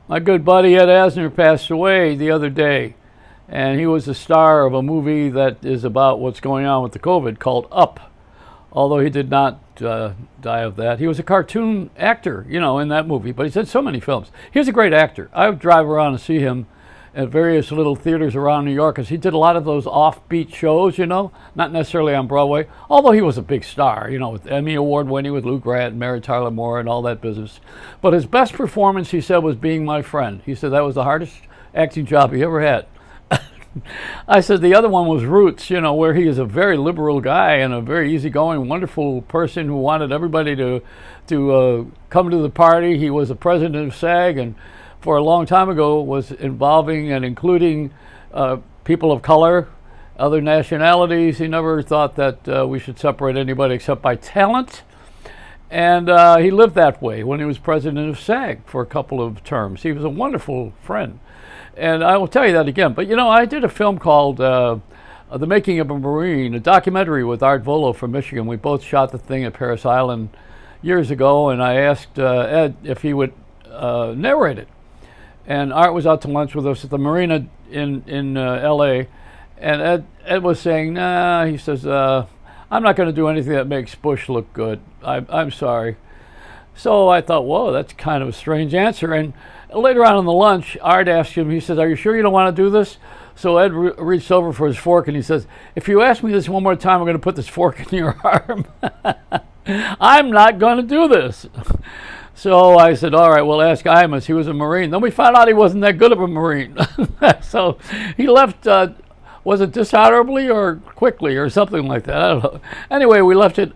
My good buddy Ed Asner passed away the other day, and he was the star of a movie that is about what's going on with the COVID called Up. Although he did not die of that, he was a cartoon actor, in that movie. But he's in so many films. He's a great actor. I would drive around and see him at various little theaters around New York, because he did a lot of those offbeat shows, not necessarily on Broadway, although he was a big star, with Emmy Award winning with Lou Grant and Mary Tyler Moore and all that business. But his best performance, he said, was Being My Friend. He said that was the hardest acting job he ever had. I said the other one was Roots, where he is a very liberal guy and a very easygoing, wonderful person who wanted everybody to come to the party. He was the president of SAG, and for a long time ago was involving and including people of color, other nationalities. He never thought that we should separate anybody except by talent. And he lived that way when he was president of SAG for a couple of terms. He was a wonderful friend. And I will tell you that again. But, I did a film called The Making of a Marine, a documentary with Art Volo from Michigan. We both shot the thing at Parris Island years ago, and I asked Ed if he would narrate it. And Art was out to lunch with us at the marina in L.A., and Ed was saying, nah, he says, I'm not going to do anything that makes Bush look good. I'm sorry. So I thought, whoa, that's kind of a strange answer. And later on in the lunch, Art asked him, he says, are you sure you don't want to do this? So Ed reached over for his fork, and he says, if you ask me this one more time, I'm going to put this fork in your arm. I'm not going to do this. So I said, all right, we'll ask Imus. He was a Marine. Then we found out he wasn't that good of a Marine. So he left, was it dishonorably or quickly or something like that? I don't know. Anyway, we left it.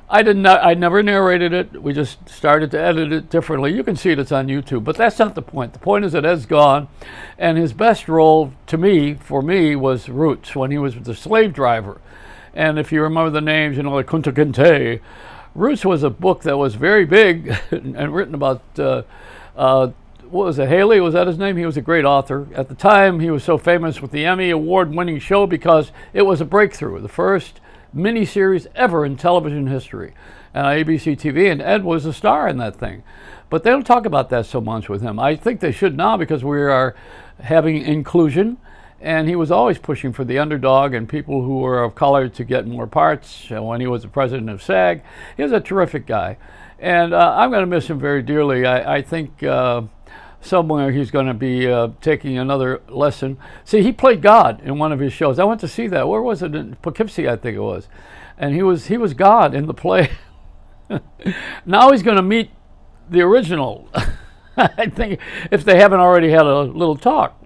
I never narrated it. We just started to edit it differently. You can see it, it's on YouTube. But that's not the point. The point is that Ed's gone. And his best role, for me, was Roots, when he was the slave driver. And if you remember the names, like Kunta Kinte, Roots was a book that was very big and written about, what was it, Haley? Was that his name? He was a great author. At the time, he was so famous with the Emmy Award-winning show because it was a breakthrough, the first miniseries ever in television history on ABC TV, and Ed was a star in that thing. But they don't talk about that so much with him. I think they should now, because we are having inclusion. And he was always pushing for the underdog and people who were of color to get more parts. When he was the president of SAG, he was a terrific guy. And I'm going to miss him very dearly. I think somewhere he's going to be taking another lesson. See, he played God in one of his shows. I went to see that. Where was it? In Poughkeepsie, I think it was. And he was God in the play. Now he's going to meet the original. I think if they haven't already had a little talk,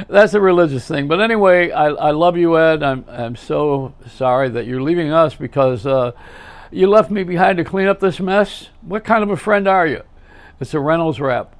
that's a religious thing. But anyway, I love you, Ed. I'm so sorry that you're leaving us, because you left me behind to clean up this mess. What kind of a friend are you? It's a Reynolds wrap.